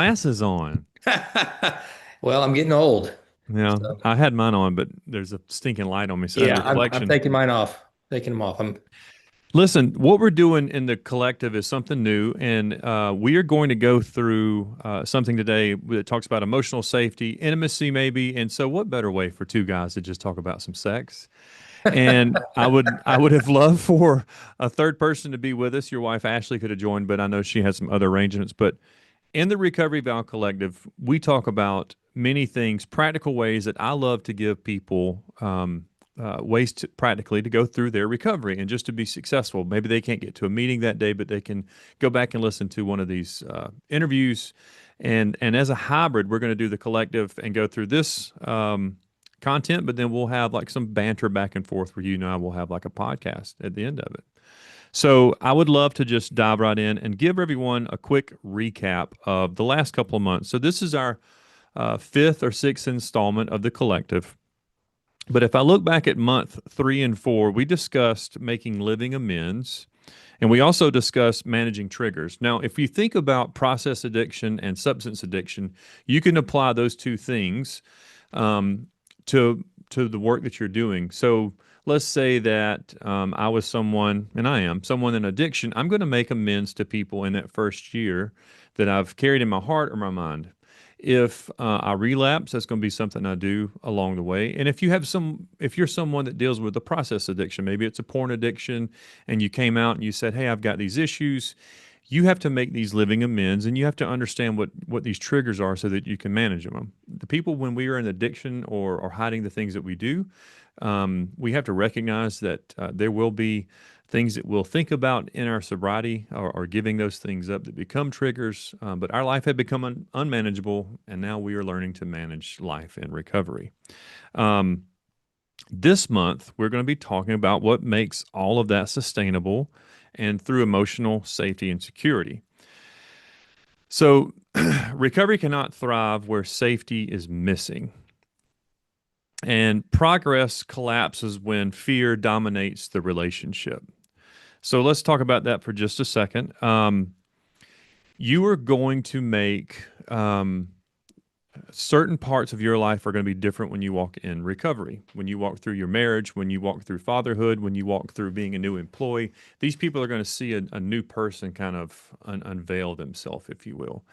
Glasses on. Well, I'm getting old. Yeah, So I had mine on, but there's a stinking light on me, so a yeah, I'm reflection. taking mine off. Taking them off. Listen, what we're doing in the collective is something new, and we are going to go through something today that talks about emotional safety, intimacy, maybe. And so, what better way for two guys to just talk about some sex? And I would have loved for a third person to be with us. Your wife Ashley could have joined, but I know she has some other arrangements. But in the Recovery Vow Collective, we talk about many things, practical ways that I love to give people ways to practically to go through their recovery and just to be successful. Maybe they can't get to a meeting that day, but they can go back and listen to one of these interviews. And as a hybrid, we're going to do the collective and go through this content, but then we'll have like some banter back and forth where you and I will have like a podcast at the end of it. So I would love to just dive right in and give everyone a quick recap of the last couple of months. So this is our fifth or sixth installment of the collective. But if I look back at month 3 and 4, we discussed making living amends. And we also discussed managing triggers. Now, if you think about process addiction and substance addiction, you can apply those two things um, to the work that you're doing. So let's say that I was someone, and I am someone in addiction. I'm going to make amends to people in that first year that I've carried in my heart or my mind. If I relapse, that's going to be something I do along the way. And if you're someone that deals with a process addiction, maybe it's a porn addiction, and you came out and you said, "Hey, I've got these issues." You have to make these living amends, and you have to understand what these triggers are so that you can manage them. The people, when we are in addiction or hiding the things that we do, we have to recognize that there will be things that we'll think about in our sobriety or giving those things up that become triggers. But our life had become unmanageable, and now we are learning to manage life in recovery. Um, this month, we're going to be talking about what makes all of that sustainable and through emotional safety and security. So, recovery cannot thrive where safety is missing. And progress collapses when fear dominates the relationship. So let's talk about that for just a second. You are going to make certain parts of your life are going to be different when you walk in recovery. When you walk through your marriage, when you walk through fatherhood, when you walk through being a new employee, these people are going to see a new person kind of unveil themselves, if you will.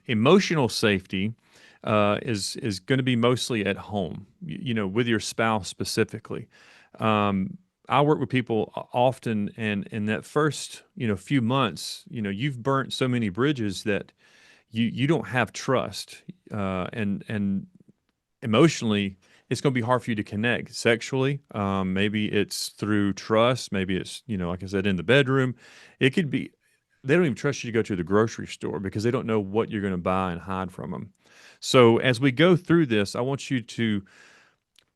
Emotional safety is going to be mostly at home, with your spouse specifically. I work with people often, and in that first, few months, you've burnt so many bridges that you don't have trust, and emotionally, it's going to be hard for you to connect sexually. Maybe it's through trust. Maybe it's like I said, in the bedroom. It could be they don't even trust you to go to the grocery store because they don't know what you're going to buy and hide from them. So as we go through this, I want you to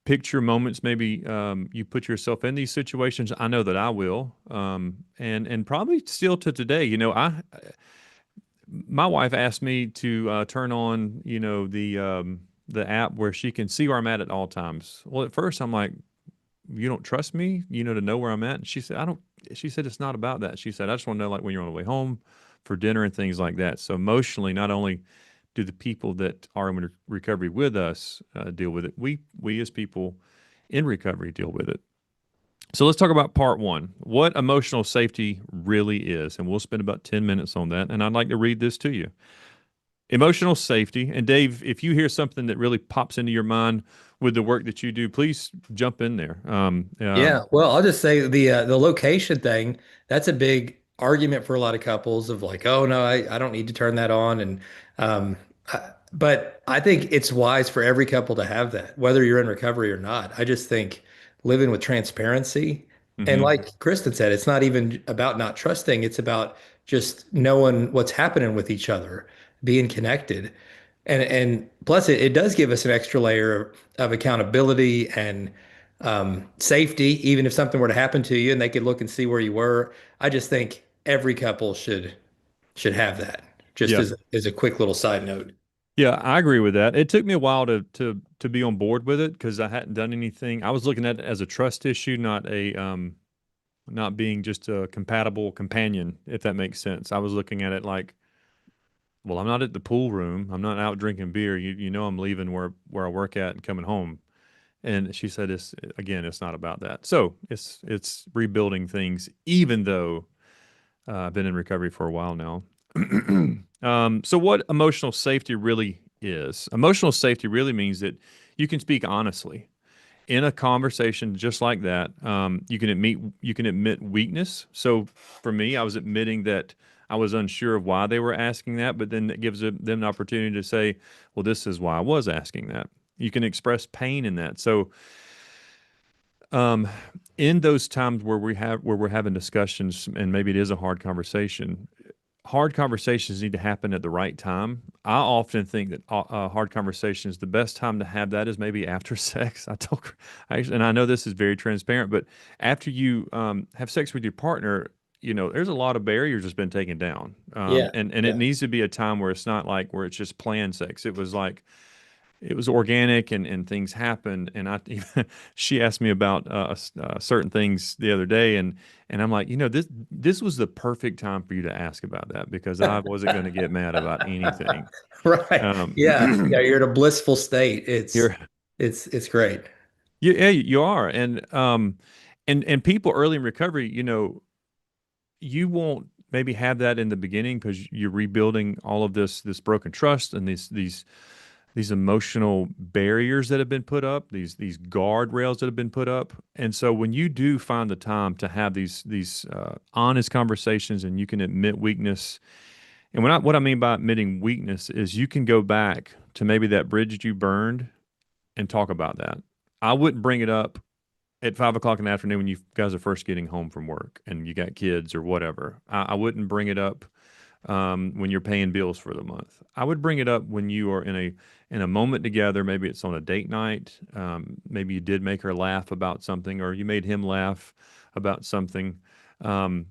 picture moments. Maybe you put yourself in these situations. I know that I will, and probably still to today. I my wife asked me to turn on, the app where she can see where I'm at all times. Well, at first I'm like, you don't trust me, to know where I'm at. And she said, I don't. She said it's not about that. She said I just want to know like when you're on the way home for dinner and things like that. So emotionally, not only do the people that are in recovery with us deal with it, we as people in recovery deal with it. So let's talk about part one, what emotional safety really is. And we'll spend about 10 minutes on that. And I'd like to read this to you. Emotional safety. And Dave, if you hear something that really pops into your mind with the work that you do, please jump in there. Yeah, well, I'll just say the location thing, that's a big argument for a lot of couples of like, oh no, I don't need to turn that on. And but I think it's wise for every couple to have that, whether you're in recovery or not. I just think living with transparency, and mhm. like Kristen said, it's not even about not trusting, it's about just knowing what's happening with each other, being connected. And plus it does give us an extra layer of accountability and safety, even if something were to happen to you and they could look and see where you were. I just think every couple should have that. Just Yeah. as a quick little side note. Yeah, I agree with that. It took me a while to be on board with it because I hadn't done anything. I was looking at it as a trust issue, not being just a compatible companion, if that makes sense. I was looking at it like Well, I'm not at the pool room. I'm not out drinking beer. You know I'm leaving where I work at and coming home. And she said, "It's again, it's not about that." So it's rebuilding things, even though I've been in recovery for a while now. So what emotional safety really is? Emotional safety really means that you can speak honestly in a conversation just like that. You can admit weakness. So for me, I was admitting that I was unsure of why they were asking that, but then it gives them an opportunity to say, "Well, this is why I was asking that." You can express pain in that. So um, in those times where we're having discussions, and maybe it is a hard conversations need to happen at the right time. I often think that hard conversations, the best time to have that is maybe after sex. I told her, and I know this is very transparent, but after you have sex with your partner, there's a lot of barriers that's been taken down, Yeah. and it Yeah. needs to be a time where it's not like where it's just planned sex. It was like it was organic and things happened. And she asked me about certain things the other day, and I'm like, this was the perfect time for you to ask about that because I wasn't going to get mad about anything. Right. Um, Yeah. Yeah. You're in a blissful state. It's you're it's great. yeah, you are. And people early in recovery, you won't maybe have that in the beginning because you're rebuilding all of this broken trust and these emotional barriers that have been put up, these guardrails that have been put up. And so when you do find the time to have these honest conversations and you can admit weakness, and what I mean by admitting weakness is you can go back to maybe that bridge you burned and talk about that. I wouldn't bring it up at 5 o'clock in the afternoon when you guys are first getting home from work and you got kids or whatever. I wouldn't bring it up when you're paying bills for the month. I would bring it up when you are in a moment together. Maybe it's on a date night. Maybe you did make her laugh about something, or you made him laugh about something. Um,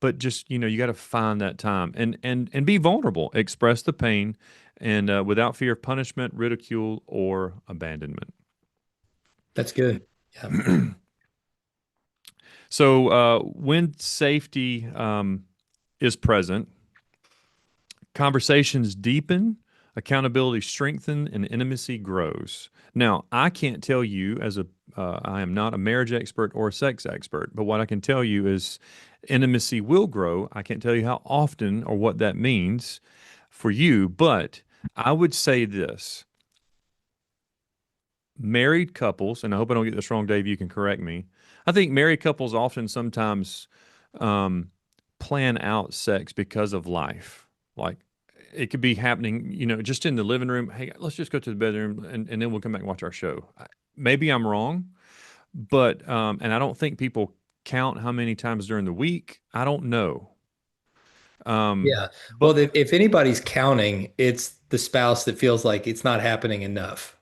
but just you got to find that time and be vulnerable. Express the pain, and without fear of punishment, ridicule, or abandonment. That's good. Yeah. So when safety is present, conversations deepen, accountability strengthen, and intimacy grows. Now, I can't tell you I am not a marriage expert or a sex expert, but what I can tell you is intimacy will grow. I can't tell you how often or what that means for you, but I would say this: married couples, and I hope I don't get this wrong, Dave, you can correct me. I think married couples often sometimes um, plan out sex because of life. Like it could be happening, just in the living room. Hey, let's just go to the bedroom and then we'll come back and watch our show. Maybe I'm wrong, but, and I don't think people count how many times during the week. I don't know. Yeah. But Well, if anybody's counting, it's the spouse that feels like it's not happening enough,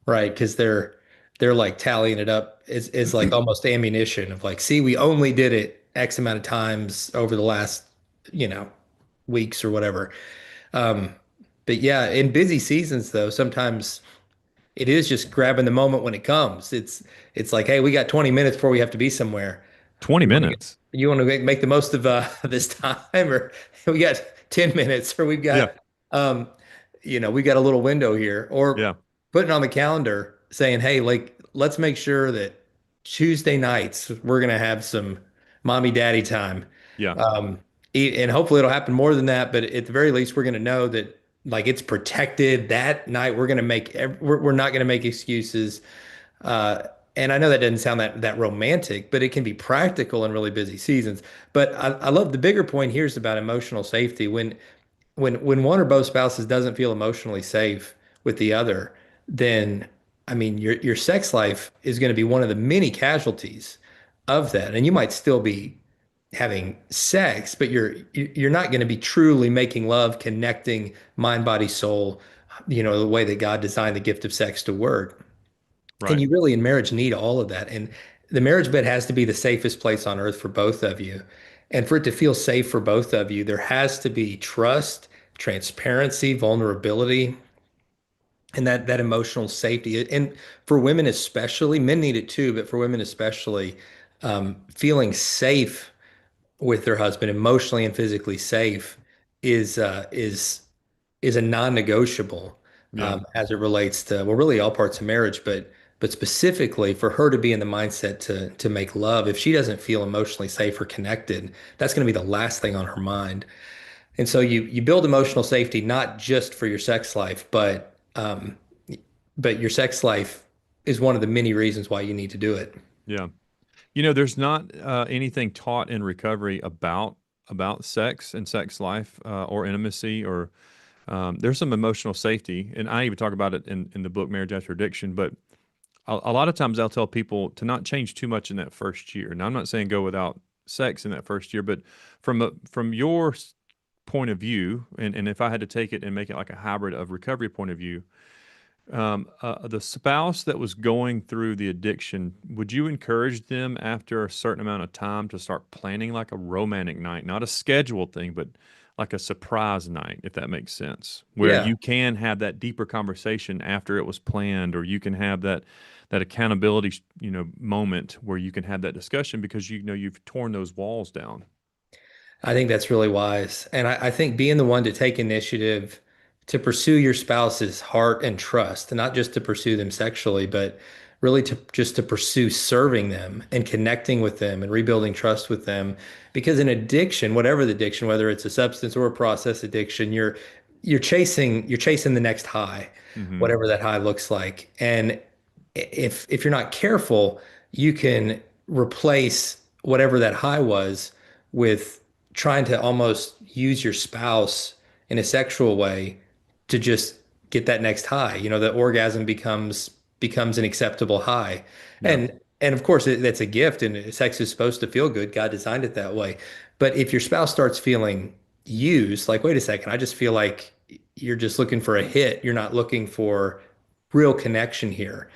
right? Because they're like tallying it up is like almost ammunition of like, see, we only did it X amount of times over the last, you know, weeks or whatever. Um, but yeah, in busy seasons though, sometimes it is just grabbing the moment when it comes. It's like, hey, we got 20 minutes before we have to be somewhere. 20 minutes. You want to make the most of this time, or we got 10 minutes, or we've Yeah. got um, we got a little window here, or Yeah. putting on the calendar saying, hey, like let's make sure that Tuesday nights we're gonna have some mommy daddy time. Yeah. Um, and hopefully it'll happen more than that, but at the very least, we're gonna know that like it's protected that night. We're not gonna make excuses. Uh, and I know that doesn't sound that romantic, but it can be practical in really busy seasons. But I love the bigger point here is about emotional safety. When one or both spouses doesn't feel emotionally safe with the other, then I mean your sex life is going to be one of the many casualties of that. And you might still be having sex, but you're not going to be truly making love, connecting mind, body, soul, the way that God designed the gift of sex to work. And Right. you really in marriage need all of that. And the marriage bed has to be the safest place on earth for both of you. And for it to feel safe for both of you, there has to be trust, transparency, vulnerability, and that emotional safety. And for women especially, men need it too, but for women especially, feeling safe with their husband, emotionally and physically safe, is is a non-negotiable Yeah. as it relates to, well, really all parts of marriage, but specifically for her to be in the mindset to make love. If she doesn't feel emotionally safe or connected, that's going to be the last thing on her mind. And so you build emotional safety not just for your sex life, but your sex life is one of the many reasons why you need to do it. Yeah. You know, there's not anything taught in recovery about sex and sex life or intimacy or there's some emotional safety, and I even talk about it in the book Marriage After Addiction. But a lot of times I'll tell people to not change too much in that first year. Now I'm not saying go without sex in that first year, but from your point of view, and if I had to take it and make it like a hybrid of recovery point of view, the spouse that was going through the addiction, would you encourage them after a certain amount of time to start planning like a romantic night, not a scheduled thing, but like a surprise night, if that makes sense, where Yeah. you can have that deeper conversation after it was planned, or you can have that accountability, moment where you can have that discussion because you know you've torn those walls down. I think that's really wise. And I think being the one to take initiative to pursue your spouse's heart and trust, and not just to pursue them sexually, but really to just to pursue serving them and connecting with them and rebuilding trust with them. Because in addiction, whatever the addiction, whether it's a substance or a process addiction, you're chasing the next high, Hmm. whatever that high looks like. And if you're not careful, you can replace whatever that high was with trying to almost use your spouse in a sexual way to just get that next high. The orgasm becomes an acceptable high. Yeah. And of course that's a gift and sex is supposed to feel good. God designed it that way. But if your spouse starts feeling used, like, wait a second, I just feel like you're just looking for a hit. You're not looking for real connection here,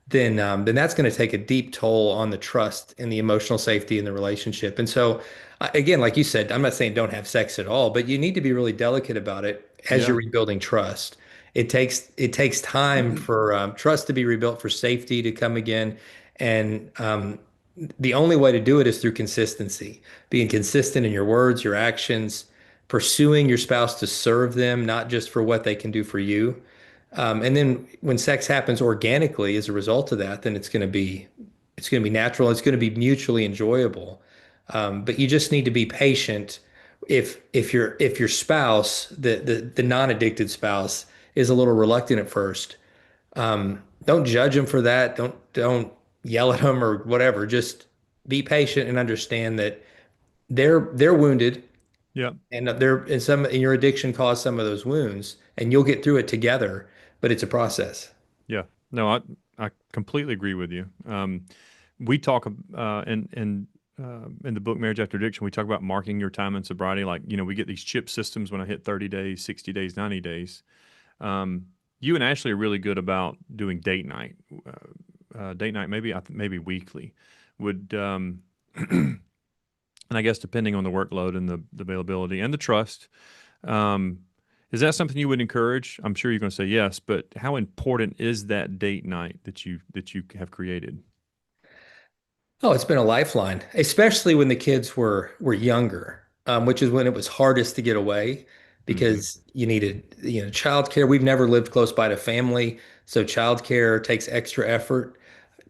then that's going to take a deep toll on the trust and the emotional safety in the relationship. And so, again, like you said, I'm not saying don't have sex at all, but you need to be really delicate about it as Yeah. you're rebuilding trust. It takes time for trust to be rebuilt, for safety to come again, and the only way to do it is through consistency, being consistent in your words, your actions, pursuing your spouse to serve them, not just for what they can do for you. And then when sex happens organically as a result of that, then it's going to be natural. It's going to be mutually enjoyable. But you just need to be patient. If your spouse, the non-addicted spouse, is a little reluctant at first, don't judge them for that. Don't yell at them or whatever. Just be patient and understand that they're wounded Yeah. and your addiction caused some of those wounds, and you'll get through it together, but it's a process. Yeah. No, I completely agree with you. We talk in the book Marriage After Addiction, we talk about marking your time in sobriety. Like, we get these chip systems when I hit 30 days, 60 days, 90 days. You and Ashley are really good about doing date night. Date night, maybe weekly. Would and I guess depending on the workload and the availability and the trust, um, is that something you would encourage? I'm sure you're going to say yes, but how important is that date night that you have created? Oh, it's been a lifeline, especially when the kids were younger, which is when it was hardest to get away Hmm. because you needed, childcare. We've never lived close by to family, so childcare takes extra effort,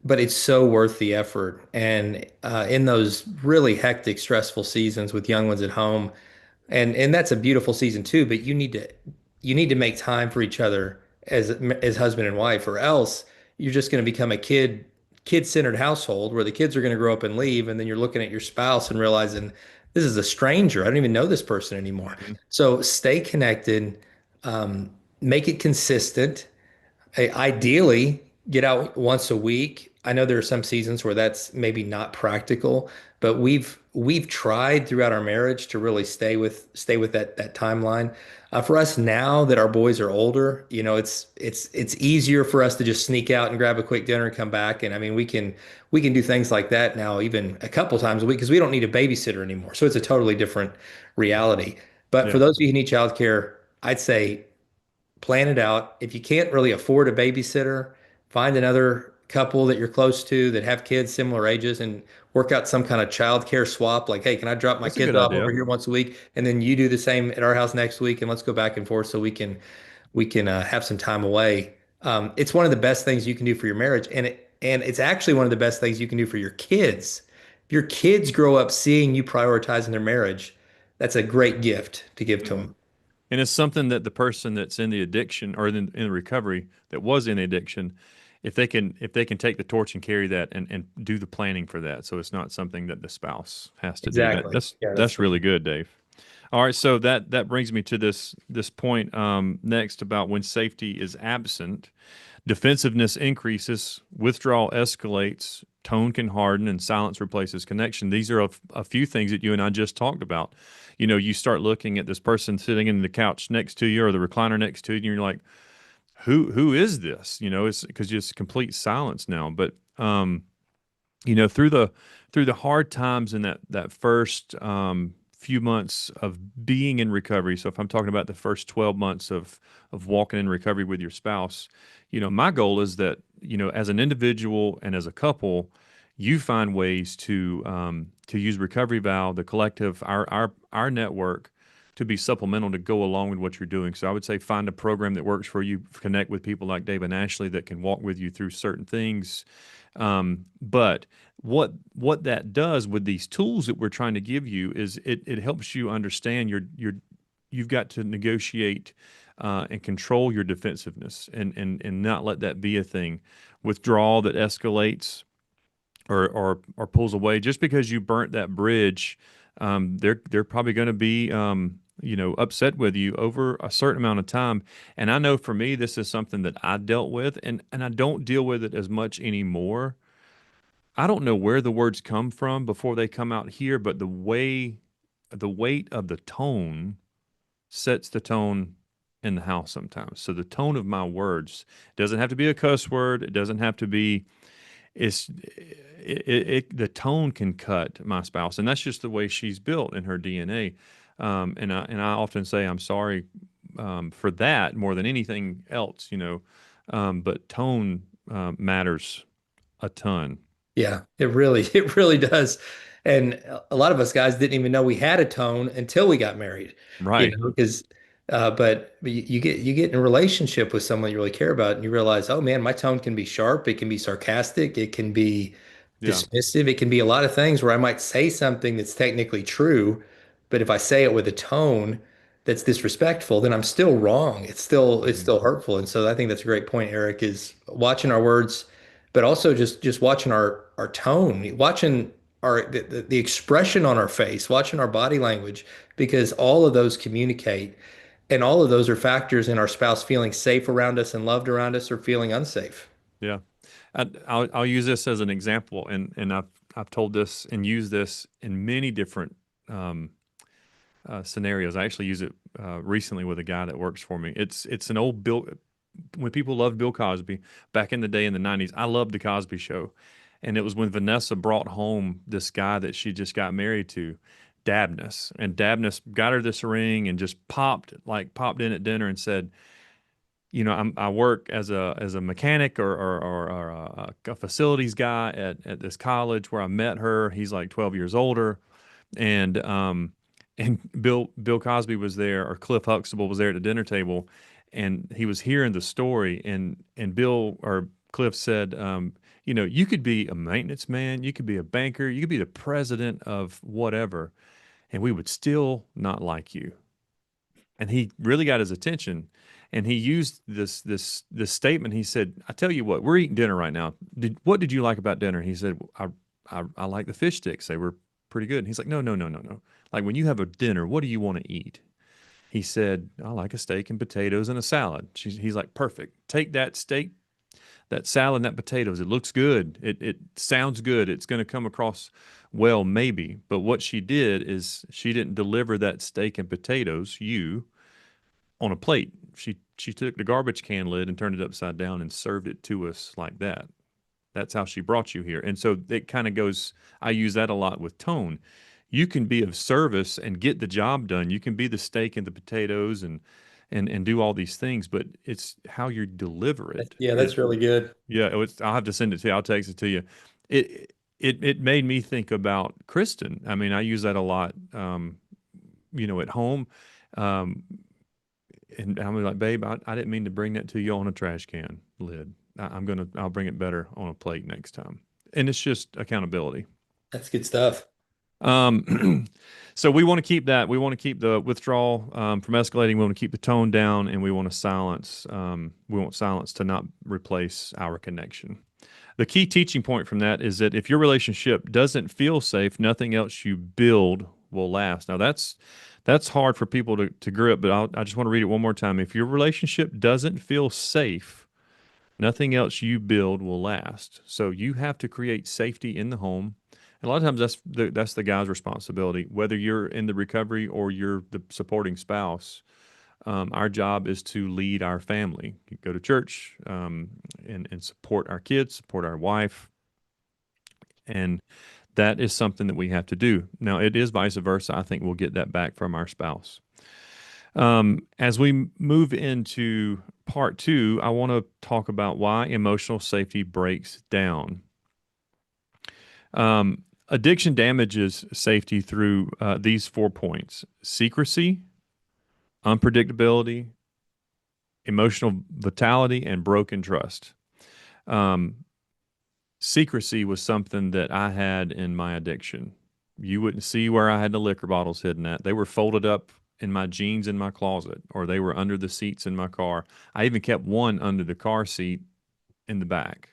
but it's so worth the effort. And in those really hectic, stressful seasons with young ones at home, and that's a beautiful season too, but you need to make time for each other as husband and wife, or else you're just going to become a kid-centered household where the kids are going to grow up and leave, and then you're looking at your spouse and realizing this is a stranger. I don't even know this person anymore. Hmm. So stay connected, um, make it consistent. Ideally, get out once a week. I know there are some seasons where that's maybe not practical, but we've tried throughout our marriage to really stay with that timeline. For us now that our boys are older, it's easier for us to just sneak out and grab a quick dinner and come back. And I mean, we can do things like that now, even a couple times a week, because we don't need a babysitter anymore. So it's a totally different reality. But for Yeah. those of you who need childcare, I'd say plan it out. If you can't really afford a babysitter, find another couple that you're close to that have kids similar ages and work out some kind of childcare swap. Like, hey, can I drop my That's a kids good off over idea. here once a week, and then you do the same at our house next week, and let's go back and forth so we can have some time away. It's one of the best things you can do for your marriage, and it's actually one of the best things you can do for your kids. If your kids grow up seeing you prioritizing their marriage, that's a great gift to give to Mhm. them. And it's something that the person that's in the addiction or in the recovery that was in addiction, if they can take the torch and carry that and do the planning for that, so it's not something that the spouse has to do. That Exactly. that's Yeah, that's that's really perfect. good, Dave. All right, so that brings me to this point next about when safety is absent. Defensiveness increases, withdrawal escalates, tone can harden, and silence replaces connection. These are a few things that you and I just talked about. You start looking at this person sitting in the couch next to you or the recliner next to you, and you're like, who is this? It's because it's complete silence now. But through the hard times in that first few months of being in recovery. So if I'm talking about the first 12 months of walking in recovery with your spouse, my goal is that as an individual and as a couple, you find ways to use Recovery Vow, the collective, our network, to be supplemental to go along with what you're doing. So I would say find a program that works for you. Connect with people like Dave and Ashley that can walk with you through certain things. But what that does with these tools that we're trying to give you is it helps you understand you've got to negotiate and control your defensiveness and not let that be a thing. Withdrawal that escalates or pulls away just because you burnt that bridge. They're probably going to be upset with you over a certain amount of time. And I know for me, this is something that I dealt with, and I don't deal with it as much anymore. I don't know where the words come from before they come out here, but the weight of the tone sets the tone in the house sometimes. So the tone of my words doesn't have to be a cuss word. It doesn't have to be. The tone can cut my spouse, and that's just the way she's built in her DNA. And I often say I'm sorry for that more than anything else. But tone matters a ton. Yeah, it really it really does. And a lot of us guys didn't even know we had a tone until we got married, Right. because but you get in a relationship with someone you really care about and you realize, oh man, my tone can be sharp, it can be sarcastic, it can be Yeah. dismissive, it can be a lot of things where I might say something that's technically true, but if I say it with a tone that's disrespectful, then I'm still wrong. It's Mhm. still hurtful. And so I think that's a great point, Eric, is watching our words but also just watching our tone, watching the expression on our face, watching our body language, because all of those communicate, and all of those are factors in our spouse feeling safe around us and loved around us or feeling unsafe. Yeah. I'll use this as an example, and I've told this and used this in many different um, scenarios. I actually use it recently with a guy that works for me. It's an old Bill. When people loved Bill Cosby back in the day in the '90s, I loved the Cosby Show, and it was when Vanessa brought home this guy that she just got married to, Dabness, and Dabness got her this ring and just popped in at dinner and said, I work as a mechanic or a facilities guy at this college where I met her. He's like 12 years older, and Bill Cosby was there, or Cliff Huxtable was there at the dinner table, and he was hearing the story, and Bill or Cliff said, you could be a maintenance man, you could be a banker, you could be the president of whatever, and we would still not like you. And he really got his attention, and he used this statement. He said, "I tell you what, we're eating dinner right now. What did you like about dinner?" He said, "I like the fish sticks. They were pretty good." And he's like, "No, no, no, no, no. Like when you have a dinner, what do you want to eat?" He said, "I like a steak and potatoes and a salad." He's like, "Perfect. Take that steak, that salad, and that potatoes. It looks good. It sounds good. It's going to come across well, maybe." But what she did is she didn't deliver that steak and potatoes, on a plate. She took the garbage can lid and turned it upside down and served it to us like that. That's how she brought you here. And so it kind of goes, I use that a lot with tone. You can be of service and get the job done. You can be the steak and the potatoes and do all these things, but it's how you deliver it. Yeah, that's really good. Yeah, I'll have to send it to you. I'll text it to you. It made me think about Kristen. I mean, I use that a lot, at home. Um, and I'm like, babe, I didn't mean to bring that to you on a trash can lid. I'll bring it better on a plate next time. And it's just accountability. That's good stuff. Um, so we want to keep that. We want to keep the withdrawal from escalating. We want to keep the tone down, and we want to silence. We want silence to not replace our connection. The key teaching point from that is that if your relationship doesn't feel safe, nothing else you build will last. Now that's hard for people to grip, but I just want to read it one more time. If your relationship doesn't feel safe, nothing else you build will last. So you have to create safety in the home. And a lot of times that's the guy's responsibility, whether you're in the recovery or you're the supporting spouse. Our job is to lead our family, go to church, and support our kids, support our wife, and that is something that we have to do. Now, it is vice versa. I think we'll get that back from our spouse. As we move into part two, I want to talk about why emotional safety breaks down. Addiction damages safety through these 4 points: secrecy, unpredictability, emotional vitality, and broken trust. Um, Secrecy was something that I had in my addiction. You wouldn't see where I had the liquor bottles hidden at. They were folded up in my jeans in my closet, or they were under the seats in my car. I even kept one under the car seat in the back.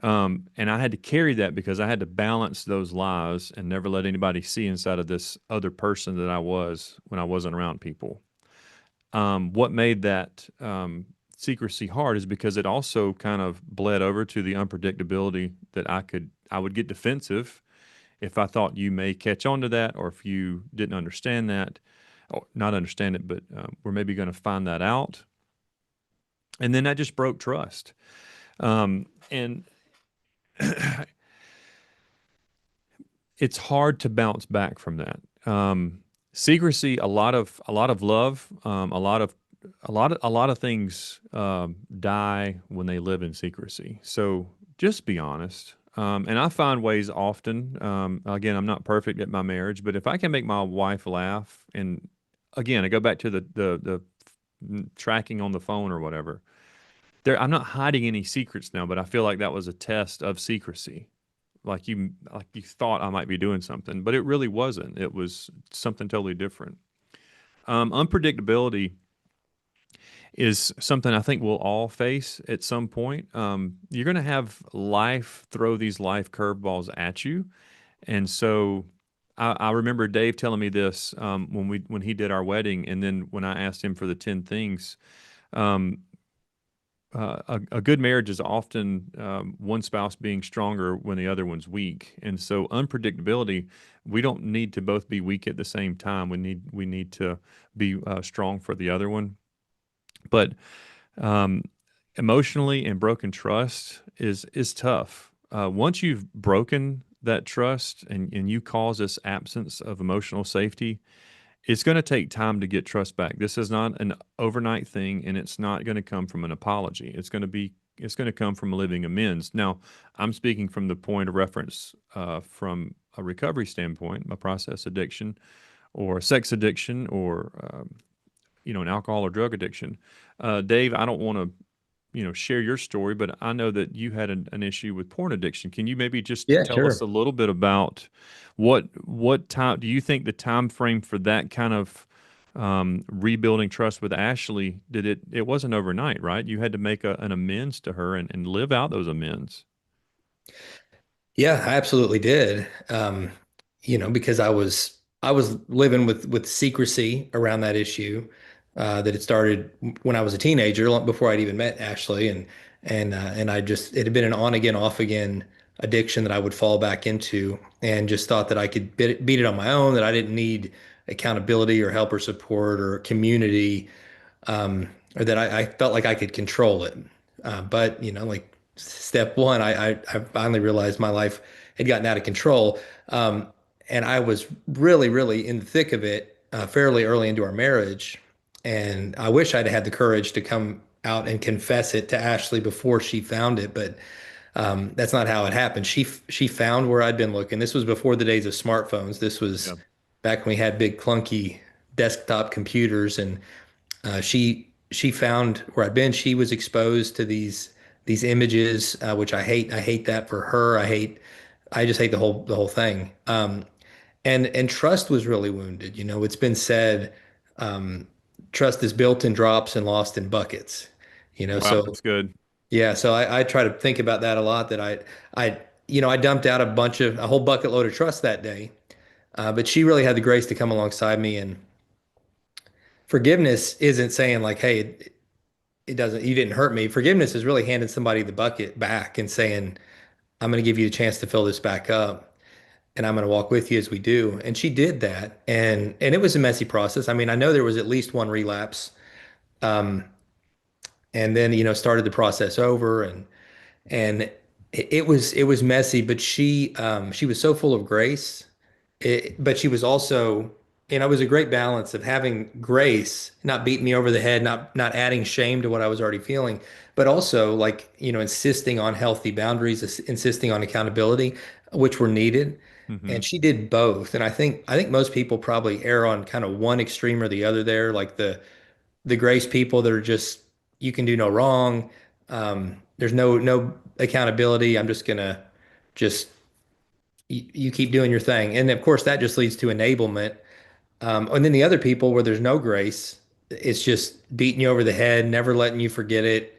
And I had to carry that because I had to balance those lies and never let anybody see inside of this other person that I was when I wasn't around people. What made that secrecy hard is because it also kind of bled over to the unpredictability that I would get defensive if I thought you may catch on to that, or if you didn't understand that, or not understand it, but we're maybe going to find that out. And then that just broke trust. And it's hard to bounce back from that. Secrecy, a lot of love, a lot of things die when they live in secrecy. So just be honest. And I find ways often. Again, I'm not perfect at my marriage, but if I can make my wife laugh, and again, I go back to the tracking on the phone or whatever. I'm not hiding any secrets now, but I feel like that was a test of secrecy. Like you thought I might be doing something, but it really wasn't. It was something totally different. Unpredictability is something I think we'll all face at some point. You're going to have life throw these life curveballs at you, and so I remember Dave telling me this when he did our wedding, and then when I asked him for the 10 things. Um, a good marriage is often one spouse being stronger when the other one's weak, and so unpredictability. We don't need to both be weak at the same time. We need to be strong for the other one. But um, emotionally and broken trust is tough. Once you've broken that trust and you cause this absence of emotional safety, it's going to take time to get trust back. This is not an overnight thing, and it's not going to come from an apology. It's going to come from living amends. Now, I'm speaking from the point of reference from a recovery standpoint, a process addiction, or a sex addiction, or an alcohol or drug addiction. Dave, I don't want to share your story, but I know that you had an issue with porn addiction. Can you maybe just Yeah, tell us sure. a little bit about what time do you think the time frame for that kind of rebuilding trust with Ashley? It wasn't overnight, right? You had to make an amends to her and live out those amends. Yeah, I absolutely did. Because I was living with secrecy around that issue that it started when I was a teenager, long before I'd even met Ashley, and it had been an on again, off again addiction that I would fall back into, and just thought that I could beat it on my own, that I didn't need accountability or help or support or community, or that I felt like I could control it. But like step one, I finally realized my life had gotten out of control, and I was really, really in the thick of it fairly early into our marriage. And I wish I'd had the courage to come out and confess it to Ashley before she found it, but that's not how it happened. She found where I'd been looking. This was before the days of smartphones. This was Yeah. back when we had big clunky desktop computers, and she found where I'd been. She was exposed to these images, which I hate. I hate that for her. I just hate the whole thing. And trust was really wounded. You know, it's been said, um, trust is built in drops and lost in buckets. You know, Wow, so that's good. yeah, so I try to think about that a lot. That I dumped out a whole bucket load of trust that day, but she really had the grace to come alongside me. And forgiveness isn't saying like, hey, it doesn't, you didn't hurt me. Forgiveness is really handing somebody the bucket back and saying, I'm going to give you a chance to fill this back up, and I'm going to walk with you as we do. And she did that, and it was a messy process. I mean, I know there was at least one relapse, um, and then started the process over, and it was messy, but she was so full of grace. But she was also, it was a great balance of having grace, not beating me over the head, not adding shame to what I was already feeling, but also like, insisting on healthy boundaries, insisting on accountability, which were needed. Hmm. And she did both. And I think most people probably err on kind of one extreme or the other there, like the grace people that are just, you can do no wrong. There's no accountability. I'm just gonna just you keep doing your thing. And of course, that just leads to enablement. And then the other people where there's no grace, it's just beating you over the head, never letting you forget it,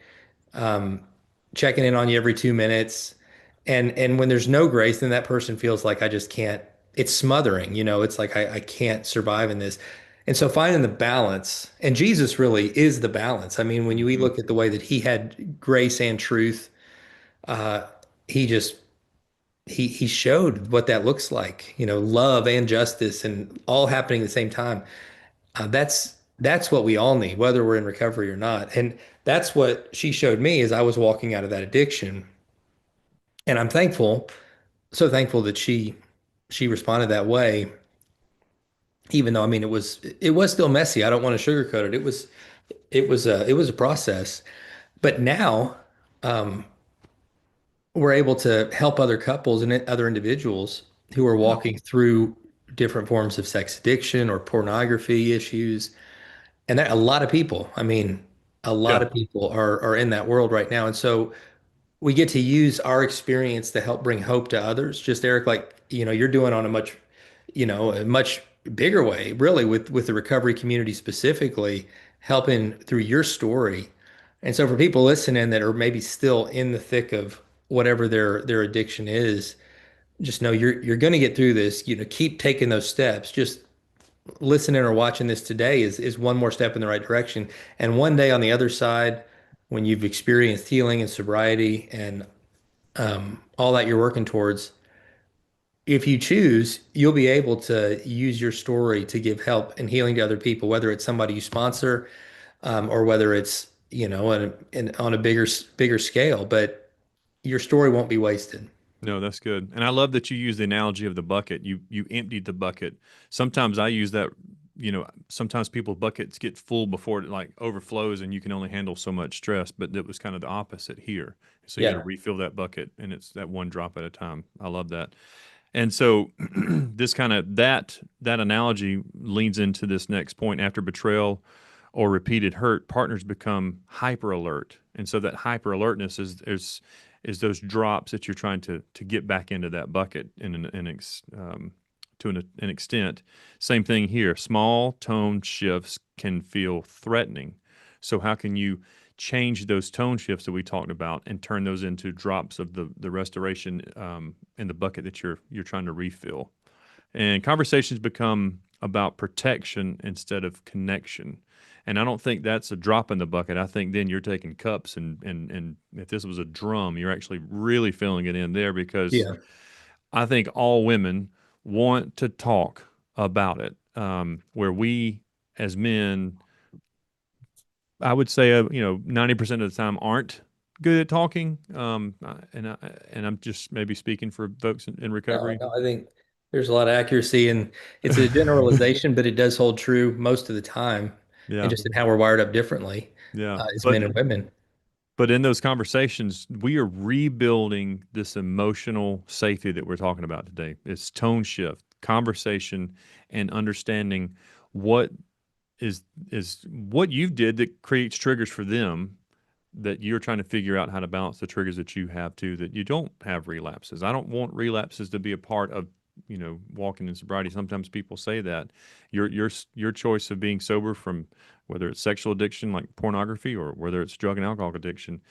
um, checking in on you every 2 minutes. And when there's no grace, then that person feels like I just can't, it's smothering, it's like I can't survive in this. And so finding the balance, and Jesus really is the balance. I mean, when we Hmm. look at the way that he had grace and truth, uh, he just he showed what that looks like, love and justice and all happening at the same time. That's what we all need, whether we're in recovery or not. And that's what she showed me as I was walking out of that addiction. And I'm thankful, so thankful that she responded that way, even though I mean it was still messy. I don't want to sugarcoat it. It was a process. But now we're able to help other couples and other individuals who are Yeah. walking through different forms of sex addiction or pornography issues. And that a lot of people, I mean, a lot Yeah. of people are in that world right now. And so we get to use our experience to help bring hope to others. Just Eric, like, you're doing on a much bigger way, really, with the recovery community specifically, helping through your story. And so for people listening that are maybe still in the thick of whatever their addiction is, just know you're going to get through this. Keep taking those steps. Just listening or watching this today is one more step in the right direction. And one day on the other side, when you've experienced healing and sobriety and all that you're working towards, if you choose, you'll be able to use your story to give help and healing to other people, whether it's somebody you sponsor, or whether it's, on a bigger scale. But your story won't be wasted. No, that's good. And I love that you use the analogy of the bucket. You emptied the bucket. Sometimes I use that, sometimes people's buckets get full before it like overflows and you can only handle so much stress, but it was kind of the opposite here. So you got to Yeah. refill that bucket and it's that one drop at a time. I love that. And so this kind of that analogy leans into this next point. After betrayal or repeated hurt, partners become hyper alert. And so that hyper alertness is those drops that you're trying to get back into that bucket to an extent. Same thing here. Small tone shifts can feel threatening. So how can you change those tone shifts that we talked about and turn those into drops of the restoration in the bucket that you're trying to refill? And conversations become about protection instead of connection. And I don't think that's a drop in the bucket. I think then you're taking cups and if this was a drum, you're actually really filling it in there because Yeah. I think all women want to talk about it. Where we as men, I would say, 90% of the time aren't good at talking. And I'm just maybe speaking for folks in No, recovery. no, I think there's a lot of accuracy, and it's a generalization, but it does hold true most of the time. and Yeah. just in how we're wired up differently Yeah. as men and women. But in those conversations, we are rebuilding this emotional safety that we're talking about today. It's tone shift, conversation, and understanding what is what you did that creates triggers for them, that you're trying to figure out how to balance the triggers that you have too, that you don't have relapses. I don't want relapses to be a part of, walking in sobriety. Sometimes people say that your choice of being sober from whether it's sexual addiction like pornography or whether it's drug and alcohol addiction,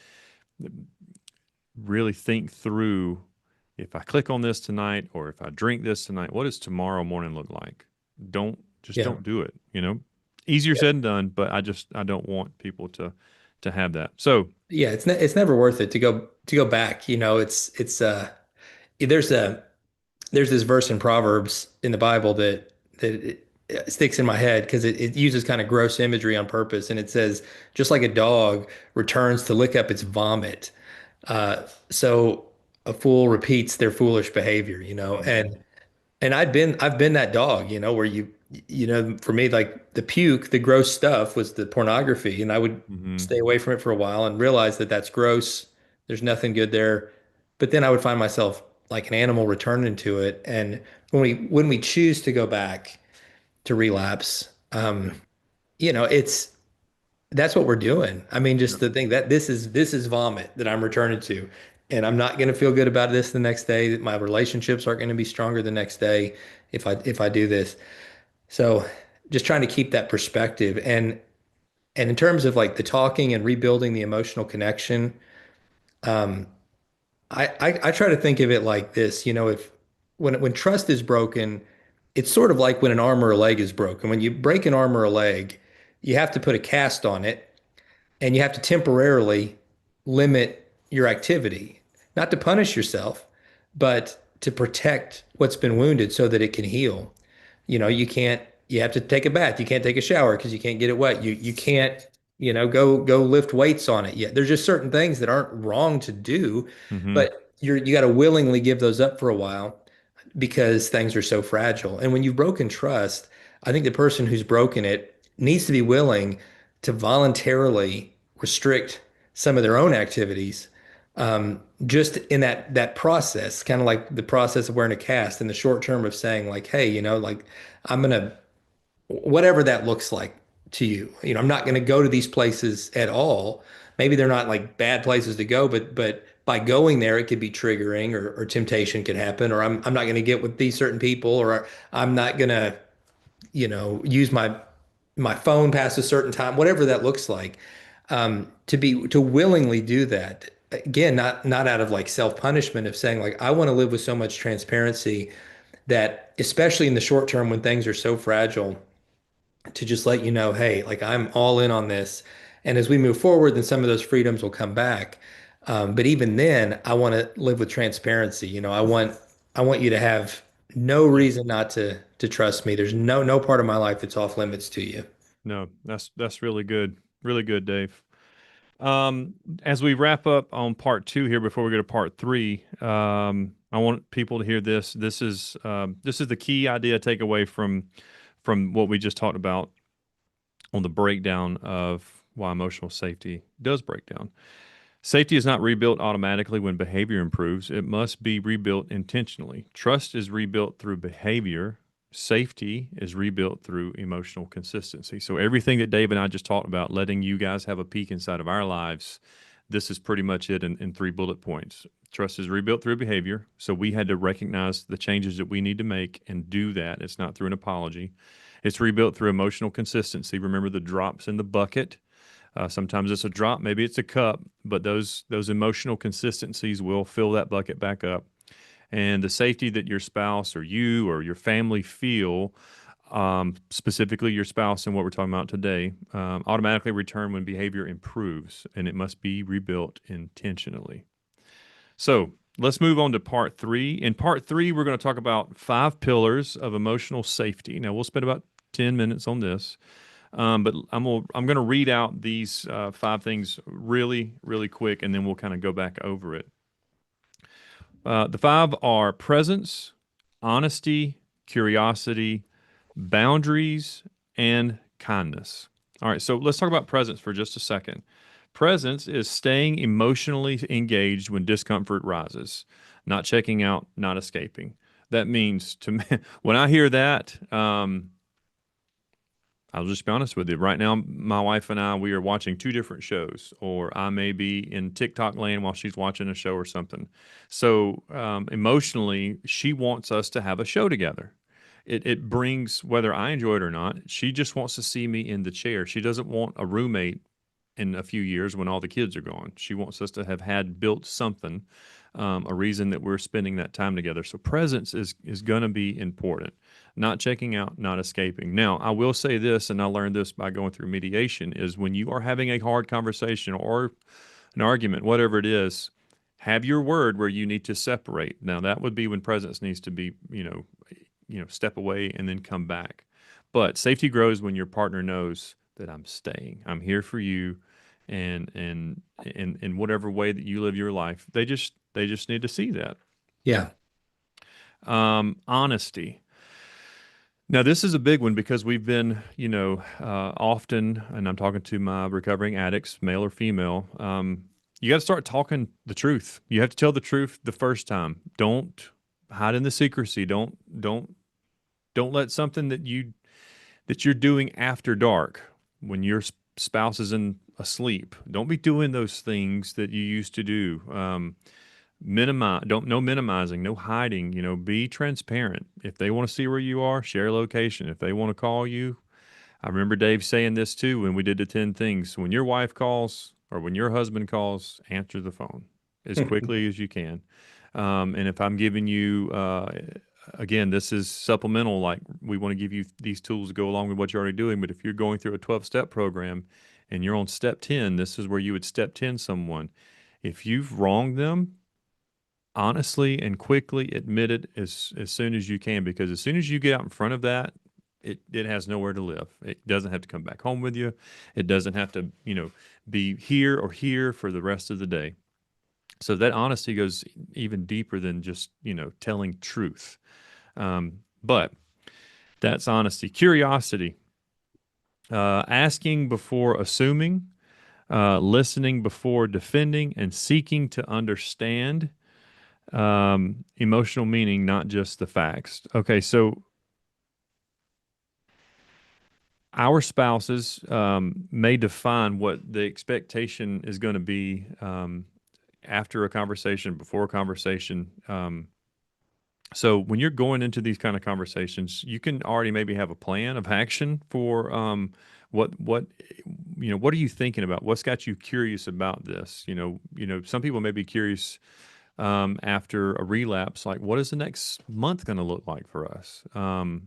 really think through, if I click on this tonight or if I drink this tonight, what does tomorrow morning look like? Don't Yeah. do it, Easier Yeah. said than done, but I don't want people to have that. So, Yeah, it's never worth it to go back. It's there's a there's this verse in Proverbs in the Bible that sticks in my head because it uses kind of gross imagery on purpose, and it says, just like a dog returns to lick up its vomit, so a fool repeats their foolish behavior, mhm, and I've been that dog, where for me, like the puke, the gross stuff was the pornography, and I would mhm, stay away from it for a while and realize that that's gross. There's nothing good there. But then I would find myself like an animal returning to it. And when we choose to go back to relapse, it's that's what we're doing. I mean, just yep, the thing that this is vomit that I'm returning to, and I'm not going to feel good about this the next day. That my relationships aren't going to be stronger the next day if I do this. So just trying to keep that perspective, and in terms of like the talking and rebuilding the emotional connection, um, I try to think of it like this. If when trust is broken, it's sort of like when an arm or a leg is broken. When you break an arm or a leg, you have to put a cast on it and you have to temporarily limit your activity, not to punish yourself, but to protect what's been wounded so that it can heal. You have to take a bath. You can't take a shower because you can't get it wet. You can't, go lift weights on it yet. There's just certain things that aren't wrong to do, mhm, but you got to willingly give those up for a while because things are so fragile. And when you've broken trust, I think the person who's broken it needs to be willing to voluntarily restrict some of their own activities, just in that process, kind of like the process of wearing a cast in the short term of saying like, hey, like I'm gonna whatever that looks like to you. I'm not gonna go to these places at all. Maybe they're not like bad places to go, but by going there, it could be triggering or temptation could happen, or I'm not gonna get with these certain people, or I'm not gonna, use my phone past a certain time, whatever that looks like. To willingly do that again, not out of like self-punishment of saying like I want to live with so much transparency that especially in the short term when things are so fragile, to just let you know, hey, like I'm all in on this. And as we move forward, then some of those freedoms will come back. But even then, I want to live with transparency. I want you to have no yep. reason not to trust me. There's no part of my life that's off limits to you. No, that's really good, Dave. Um, as we wrap up on part two here, before we go to part three, I want people to hear this. This is the key idea takeaway from what we just talked about on the breakdown of why emotional safety does break down. Safety is not rebuilt automatically when behavior improves. It must be rebuilt intentionally. Trust is rebuilt through behavior. Safety is rebuilt through emotional consistency. So, everything that Dave and I just talked about, letting you guys have a peek inside of our lives, this is pretty much it in three bullet points. Trust is rebuilt through behavior. So, we had to recognize the changes that we need to make and do that. It's not through an apology. It's rebuilt through emotional consistency. Remember the drops in the bucket. Sometimes it's a drop, maybe it's a cup, but those emotional consistencies will fill that bucket back up. And the safety that your spouse or you or your family feel, specifically your spouse and what we're talking about today, automatically return when behavior improves, and it must be rebuilt intentionally. So let's move on to part three. In part three, we're going to talk about 5 pillars of emotional safety. Now we'll spend about 10 minutes on this. But I'm gonna read out these 5 things really really quick, and then we'll kind of go back over it. The 5 are presence, honesty, curiosity, boundaries, and kindness. All right, so let's talk about presence for just a second. Presence is staying emotionally engaged when discomfort rises, not checking out, not escaping. That means to me, when I hear that, I'll just be honest with you. Right now, my wife and I, we are watching two different shows, or I may be in TikTok land while she's watching a show or something. So emotionally, she wants us to have a show together. It brings, whether I enjoy it or not, she just wants to see me in the chair. She doesn't want a roommate in a few years when all the kids are gone. She wants us to have had built something, a reason that we're spending that time together. So presence is going to be important. Not checking out, not escaping. Now, I will say this, and I learned this by going through mediation: is when you are having a hard conversation or an argument, whatever it is, have your word where you need to separate. Now, that would be when presence needs to be, step away and then come back. But safety grows when your partner knows that I'm staying. I'm here for you, and in whatever way that you live your life. They just need to see that. Yeah. Honesty. Now, this is a big one because we've been, often, and I'm talking to my recovering addicts, male or female. You got to start talking the truth. You have to tell the truth the first time. Don't hide in the secrecy. Don't let something that you're doing after dark when your spouse is asleep. Don't be doing those things that you used to do. Minimize, don't no minimizing, no hiding. Be transparent. If they want to see where you are, share location. If they want to call you, I remember Dave saying this too when we did the 10 things. When your wife calls or when your husband calls, answer the phone as quickly as you can. And if I'm giving you, again, this is supplemental, like we want to give you these tools to go along with what you're already doing. But if you're going through a 12-step program and you're on step 10, this is where you would step 10 someone. If you've wronged them, honestly and quickly admit it as soon as you can, because as soon as you get out in front of that, it has nowhere to live. It doesn't have to come back home with you. It doesn't have to, be here or here for the rest of the day. So that honesty goes even deeper than just, telling truth. But that's honesty. Curiosity, asking before assuming, listening before defending, and seeking to understand. Emotional meaning, not just the facts. Okay, so our spouses may define what the expectation is going to be after a conversation, before a conversation. So when you're going into these kind of conversations, you can already maybe have a plan of action for what are you thinking about? What's got you curious about this? Some people may be curious after a relapse, like what is the next month going to look like for us? And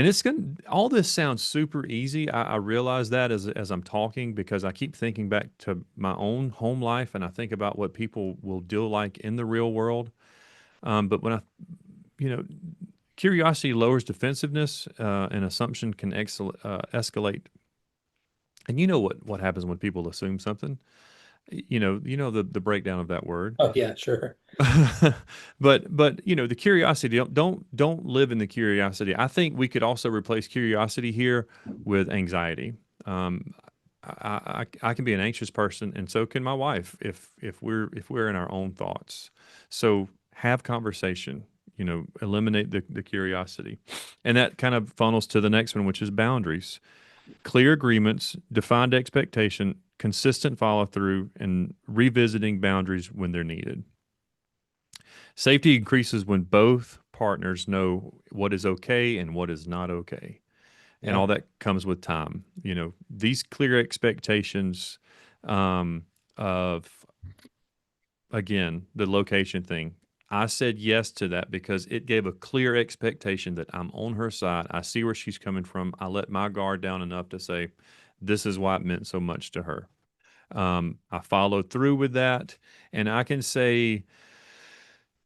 it's going to, all this sounds super easy. I realize that as I'm talking, because I keep thinking back to my own home life and I think about what people will deal like in the real world. But you know, curiosity lowers defensiveness, and assumption can escalate. And you know what happens when people assume something? You know the breakdown of that word. Oh yeah, sure. But the curiosity, don't live in the curiosity. I think we could also replace curiosity here with anxiety. um I can be an anxious person, and so can my wife if we're in our own thoughts. So have conversation, eliminate the curiosity. And that kind of funnels to the next one, which is boundaries. Clear agreements, defined expectation, consistent follow through, and revisiting boundaries when they're needed. Safety increases when both partners know what is okay and what is not okay. And Yeah. all that comes with time. These clear expectations, of, again, the location thing. I said yes to that because it gave a clear expectation that I'm on her side. I see where she's coming from. I let my guard down enough to say, this is why it meant so much to her. I followed through with that. And I can say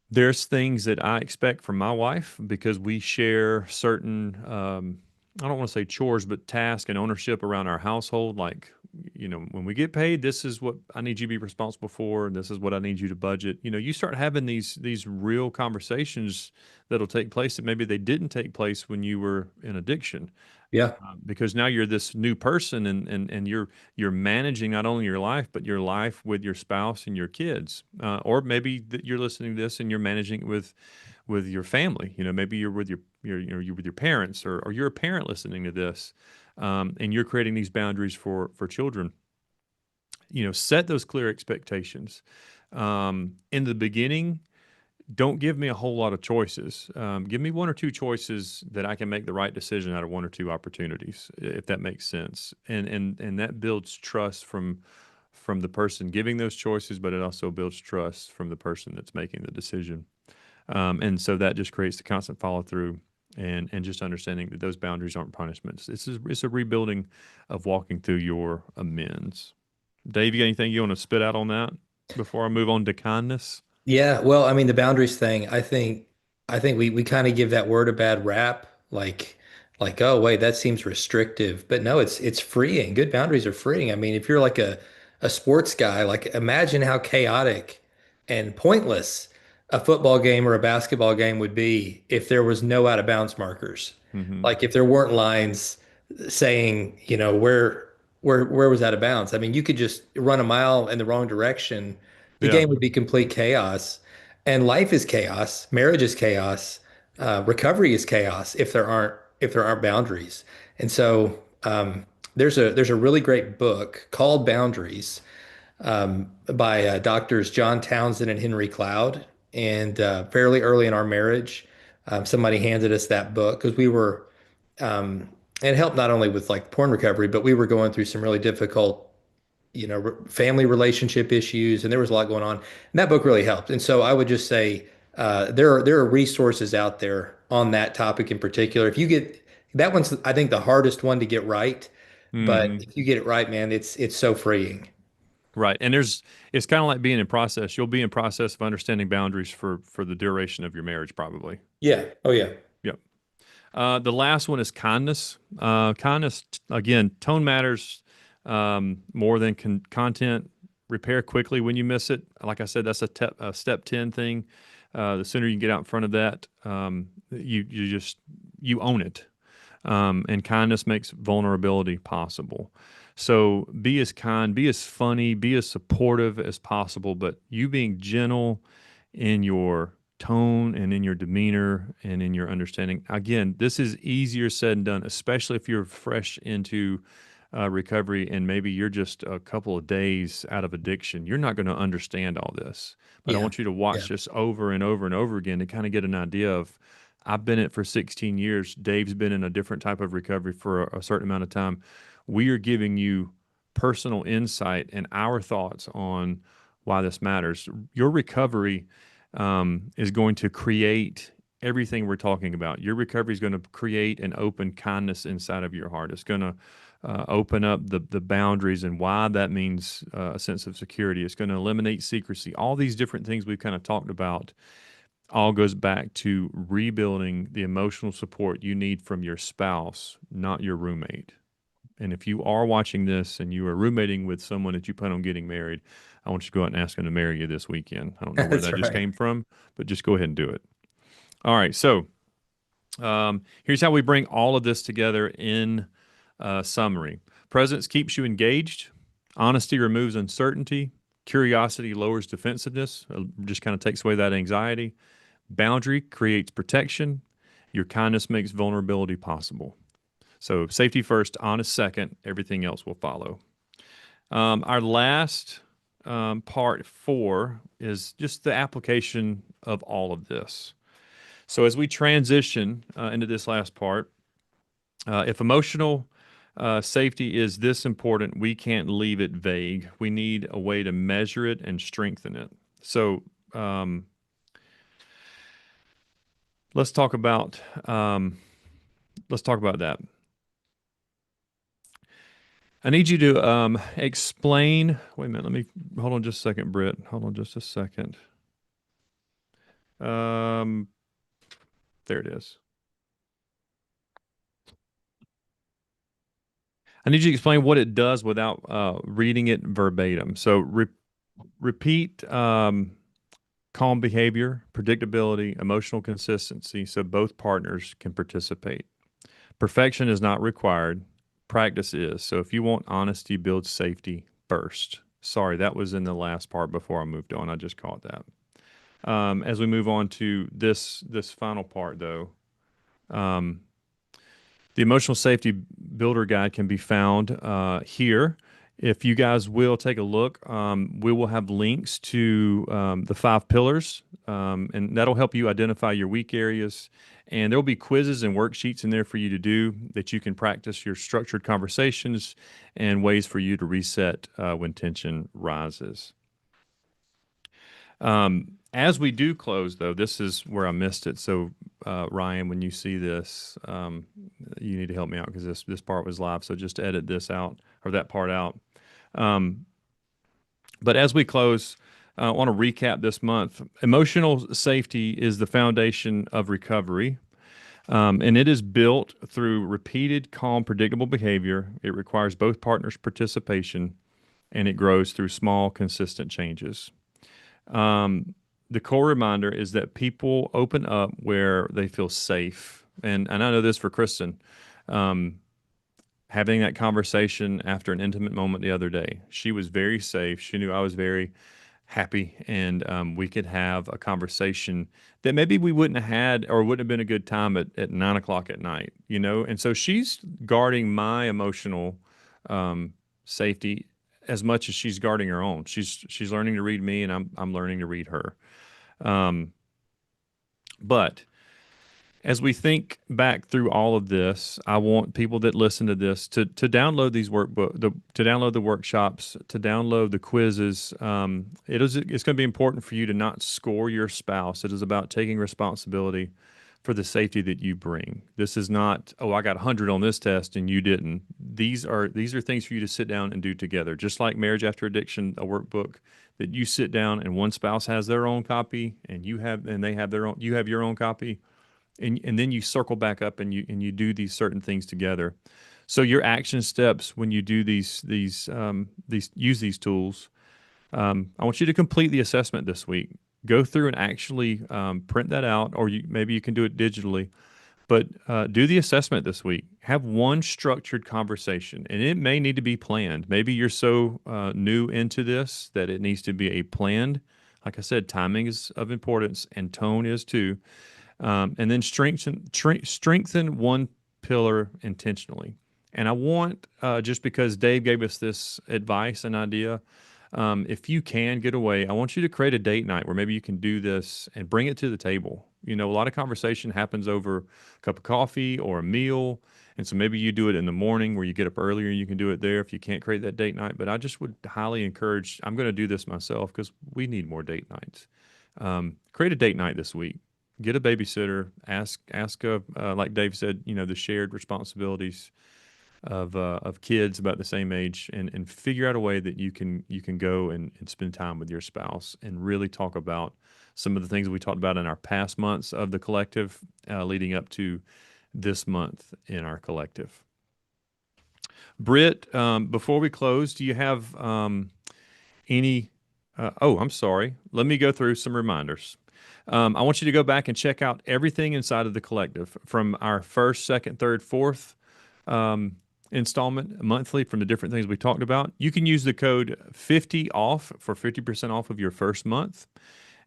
there's things that I expect from my wife because we share certain, I don't want to say chores, but tasks and ownership around our household. Like, when we get paid, this is what I need you to be responsible for, and this is what I need you to budget. You start having these real conversations that'll take place that maybe they didn't take place when you were in addiction. Yeah. because now you're this new person, and you're managing not only your life but your life with your spouse and your kids, or maybe that you're listening to this and you're managing it with your family. Maybe you're with you're with your parents, or you're a parent listening to this, and you're creating these boundaries for children. Set those clear expectations. In the beginning, don't give me a whole lot of choices. Give me one or two choices that I can make the right decision out of one or two opportunities, if that makes sense. And that builds trust from the person giving those choices, but it also builds trust from the person that's making the decision. And so that just creates the constant follow through, and just understanding that those boundaries aren't punishments. It's a rebuilding of walking through your amends. Dave, you got anything you want to spit out on that before I move on to kindness? Yeah, well, I mean, the boundaries thing, I think we kind of give that word a bad rap, like, oh wait, that seems restrictive. But no, it's freeing. Good boundaries are freeing. I mean, if you're like a sports guy, like imagine how chaotic and pointless a football game or a basketball game would be if there was no out of bounds markers. Mm-hmm. Like if there weren't lines saying, where was out of bounds. I mean, you could just run a mile in the wrong direction, the Yeah. game would be complete chaos. And life is chaos. Marriage is chaos. Recovery is chaos if there aren't boundaries. And so there's a really great book called Boundaries by doctors John Townsend and Henry Cloud. And fairly early in our marriage, somebody handed us that book because um, it helped not only with like porn recovery, but we were going through some really difficult family relationship issues, and there was a lot going on. And that book really helped. And so I would just say there are resources out there on that topic in particular. If you get that one's, I think, the hardest one to get right, but Mm-hmm. if you get it right, man, it's so freeing. Right. And it's kind of like being in process. You'll be in process of understanding boundaries for the duration of your marriage, probably. Yeah. Oh yeah. Yep. The last one is kindness. Kindness, again, tone matters more than content. Repair quickly when you miss it. Like I said, that's a step 10 thing. The sooner you get out in front of that, you own it. And kindness makes vulnerability possible. So be as kind, be as funny, be as supportive as possible, but you being gentle in your tone and in your demeanor and in your understanding. Again, this is easier said than done, especially if you're fresh into recovery and maybe you're just a couple of days out of addiction. You're not going to understand all this, but I Yeah. want you to Yeah. watch this over and over and over again to kind of get an idea of. I've been in it for 16 years. Dave's been in a different type of recovery for a certain amount of time. We are giving you personal insight and our thoughts on why this matters. Your recovery is going to create everything we're talking about. Your recovery is going to create an open kindness inside of your heart. It's going to open up the boundaries and why that means a sense of security. It's going to eliminate secrecy. All these different things we've kind of talked about all goes back to rebuilding the emotional support you need from your spouse, not your roommate. And if you are watching this and you are roommating with someone that you plan on getting married, I want you to go out and ask them to marry you this weekend. I don't know where That's that just right. came from, but just go ahead and do it. All right. So here's how we bring all of this together in summary. Presence keeps you engaged. Honesty removes uncertainty. Curiosity lowers defensiveness, just kind of takes away that anxiety. Boundary creates protection. Your kindness makes vulnerability possible. So safety first, honest second, everything else will follow. Our last part four is just the application of all of this. So as we transition into this last part, if emotional safety is this important, we can't leave it vague. We need a way to measure it and strengthen it. So let's talk about um, let's talk about that. I need you to explain. Wait a minute. Let me hold on just a second, Britt. Hold on just a second. Um, there it is. I need you to explain what it does without reading it verbatim. So repeat calm behavior, predictability, emotional consistency, so both partners can participate. Perfection is not required. Practice is. So if you want honesty, build safety first. Sorry, that was in the last part before I moved on. I just caught that. As we move on to this final part, though, um, the emotional safety builder guide can be found here. If you guys will take a look, we will have links to the 5 pillars, and that'll help you identify your weak areas. And there will be quizzes and worksheets in there for you to do that you can practice your structured conversations and ways for you to reset when tension rises. As we do close, though, this is where I missed it. So, Ryan, when you see this, you need to help me out because this part was live. So just edit this out or that part out. Um, but as we close, I want to recap this month. Emotional safety is the foundation of recovery, and it is built through repeated, calm, predictable behavior. It requires both partners' participation, and it grows through small, consistent changes. The core reminder is that people open up where they feel safe. And I know this for Kristen, um, having that conversation after an intimate moment the other day. She was very safe. She knew I was very happy, and we could have a conversation that maybe we wouldn't have had or wouldn't have been a good time at 9 o'clock at night, you know? And so she's guarding my emotional safety as much as she's guarding her own. She's learning to read me, and I'm learning to read her. Um, but as we think back through all of this, I want people that listen to this to download these to download the workshops, to download the quizzes. It's going to be important for you to not score your spouse. It is about taking responsibility for the safety that you bring. This is not, oh, I got 100 on this test and you didn't. These are things for you to sit down and do together. Just like Marriage After Addiction, a workbook that you sit down and one spouse has their own copy and they have their own, you have your own copy, and then you circle back up and you do these certain things together. So your action steps when you do these use these tools. I want you to complete the assessment this week. Go through and actually print that out, or maybe you can do it digitally. But do the assessment this week. Have one structured conversation, and it may need to be planned. Maybe you're so new into this that it needs to be a planned. Like I said, timing is of importance, and tone is too. And then strengthen one pillar intentionally. And I want, just because Dave gave us this advice and idea, if you can get away, I want you to create a date night where maybe you can do this and bring it to the table. You know, a lot of conversation happens over a cup of coffee or a meal. And so maybe you do it in the morning where you get up earlier and you can do it there if you can't create that date night. But I just would highly encourage, I'm going to do this myself because we need more date nights. Create a date night this week. Get a babysitter. Ask, like Dave said, you know, the shared responsibilities of kids about the same age, and figure out a way that you can go and spend time with your spouse and really talk about some of the things we talked about in our past months of the collective, leading up to this month in our collective. Britt, before we close, do you have any? Oh, I'm sorry. Let me go through some reminders. I want you to go back and check out everything inside of the collective from our first, second, third, fourth installment monthly from the different things we talked about. You can use the code 50OFF for 50% off of your first month.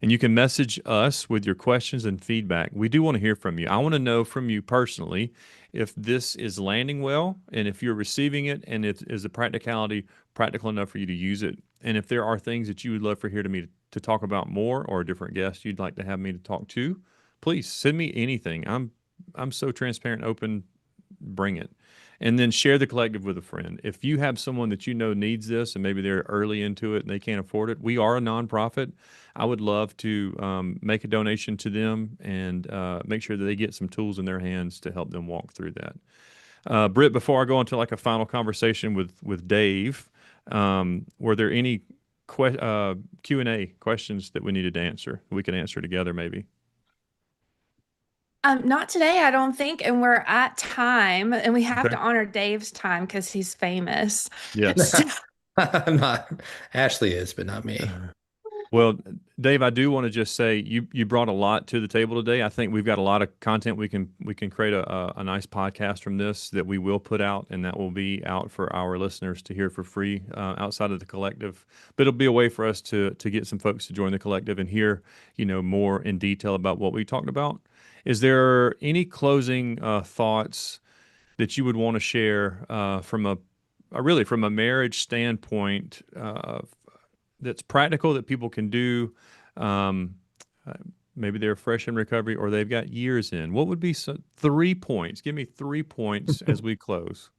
And you can message us with your questions and feedback. We do want to hear from you. I want to know from you personally if this is landing well and if you're receiving it, and if is the practicality practical enough for you to use it. And if there are things that you would love for here to me to talk about more, or a different guest you'd like to have me to talk to, please send me anything. I'm so transparent, open, bring it. And then share the collective with a friend. If you have someone that you know needs this and maybe they're early into it and they can't afford it, we are a nonprofit. I would love to make a donation to them and make sure that they get some tools in their hands to help them walk through that. Britt, before I go into like a final conversation with Dave, were there any Q&A questions that we needed to answer? We can answer together maybe. Not today, I don't think. And we're at time, and we have Okay. to honor Dave's time because he's famous. Yes. I'm not. Ashley is, but not me. Well, Dave, I do want to just say you brought a lot to the table today. I think we've got a lot of content we can create a nice podcast from this that we will put out, and that will be out for our listeners to hear for free outside of the collective. But it'll be a way for us to get some folks to join the collective and hear more in detail about what we talked about. Is there any closing thoughts that you would want to share from really from a marriage standpoint that's practical that people can do? Um, uh, Maybe they're fresh in recovery or they've got years in. What would be 3 points? Give me 3 points as we close.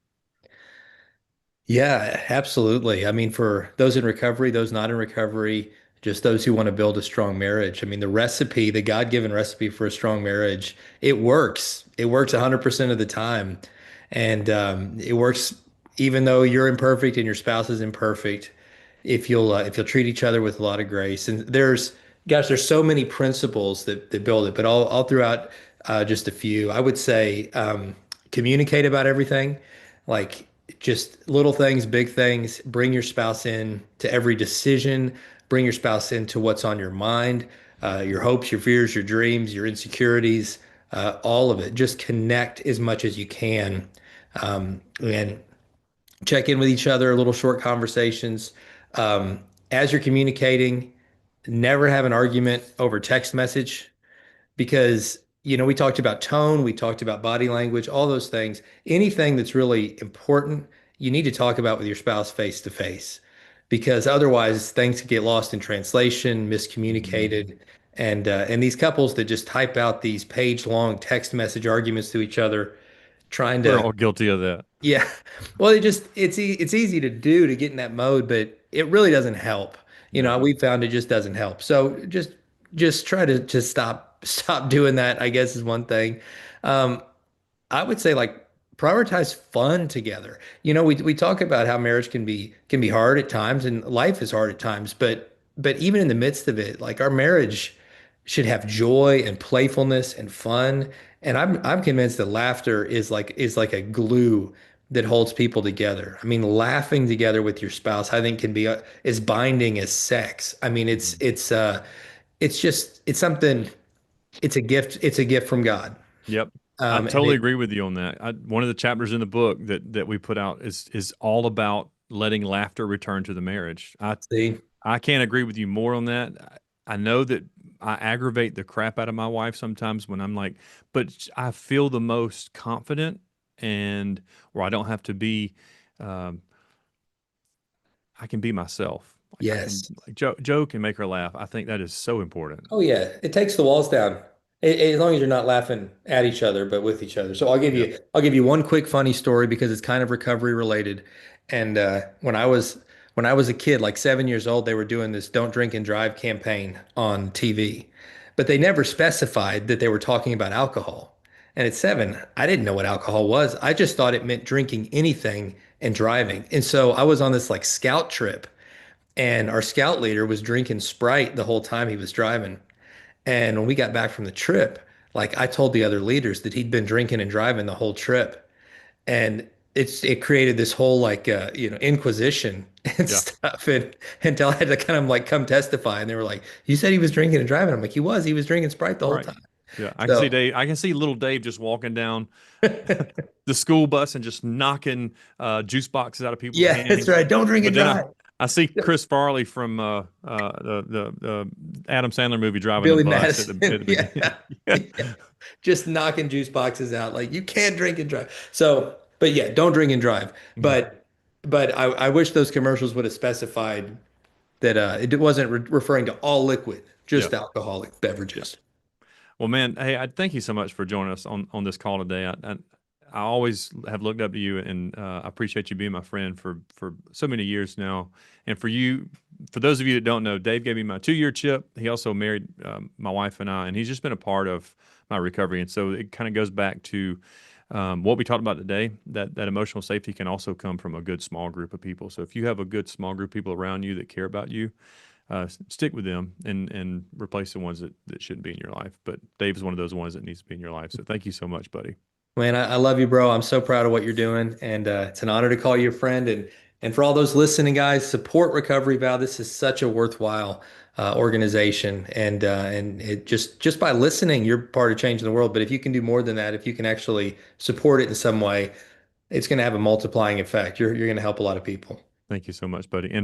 Yeah, absolutely. I mean, for those in recovery, those not in recovery, just those who want to build a strong marriage. I mean, the recipe, the God-given recipe for a strong marriage, it works. It works 100% of the time. And it works even though you're imperfect and your spouse is imperfect, if you'll treat each other with a lot of grace. And there's so many principles that build it, but I'll throw out just a few. I would say communicate about everything. Like just little things, big things. Bring your spouse in to every decision. Bring your spouse into what's on your mind, your hopes, your fears, your dreams, your insecurities, all of it. Just connect as much as you can, and check in with each other. Little short conversations. As you're communicating, never have an argument over text message because we talked about tone, we talked about body language, all those things. Anything that's really important, you need to talk about with your spouse face to face, because otherwise things could get lost in translation, Mhm. miscommunicated, and these couples that just type out these page-long text message arguments to each other, trying We're to all guilty of that. yeah. Well, it's easy to do to get in that mode, but it really doesn't help. No. We found it just doesn't help. So just try to just stop doing that, I guess is one thing. Um, I would say like prioritize fun together. We talk about how marriage can be hard at times and life is hard at times, but even in the midst of it, like our marriage should have joy and playfulness and fun. And I'm convinced that laughter is like a glue that holds people together. I mean, laughing together with your spouse, I think can be as binding as sex. I mean, it's Mhm. it's uh it's just it's something, it's a gift, it's a gift from God. Yep. I And totally it agree with you on that. One of the chapters in the book that we put out is all about letting laughter return to the marriage. see. I can't agree with you more on that. I know that I aggravate the crap out of my wife sometimes when I'm like, but I feel the most confident and where I don't have to be, um, I can be myself. Like I can Yes. like joke and make her laugh. I think that is so important. Oh yeah, it takes the walls down. As long as you're not laughing at each other, but with each other. So I'll give Yep. you I'll give you one quick funny story because it's kind of recovery related. And when I was a kid, like 7 years old, they were doing this "Don't Drink and Drive" campaign on TV, but they never specified that they were talking about alcohol. And at 7, I didn't know what alcohol was. I just thought it meant drinking anything and driving. And so I was on this like scout trip, and our scout leader was drinking Sprite the whole time he was driving. And when we got back from the trip, like I told the other leaders that he'd been drinking and driving the whole trip. And it created this whole like inquisition and Yeah. stuff. And until I had to kind of like come testify. And they were like, "You said he was drinking and driving." I'm like, he was drinking Sprite the whole Right. time. Yeah. I can see So Dave. I can see little Dave just walking down the school bus and just knocking juice boxes out of people's yeah, that's hands. right. Don't drink But and then drive. I see Chris Farley from the Adam Sandler movie driving the Billy bus at Madison. the Yeah. beginning. Yeah. Yeah. Just knocking juice boxes out. Like you can't drink and drive. So, but yeah, don't drink and drive. Mhm. But I wish those commercials would have specified that it wasn't referring to all liquid, Yeah. just alcoholic Yeah. beverages. Well, man, hey, I thank you so much for joining us on this call today. I always have looked up to you, and I appreciate you being my friend for so many years now. And for those of you that don't know, Dave gave me my 2-year chip. He also married my wife and I, and he's just been a part of my recovery. And so it kind of goes back to what we talked about today. That emotional safety can also come from a good small group of people. So if you have a good small group of people around you that care about you, stick with them and replace the ones that shouldn't be in your life. But Dave is one of those ones that needs to be in your life. So thank you so much, buddy. Man, I love you, bro. I'm so proud of what you're doing, and it's an honor to call you a friend. And And for all those listening, guys, support Recovery Vow. This is such a worthwhile organization, and it just by listening, you're part of changing the world. But if you can do more than that, if you can actually support it in some way, it's going to have a multiplying effect. You're going to help a lot of people. Thank you so much, buddy. And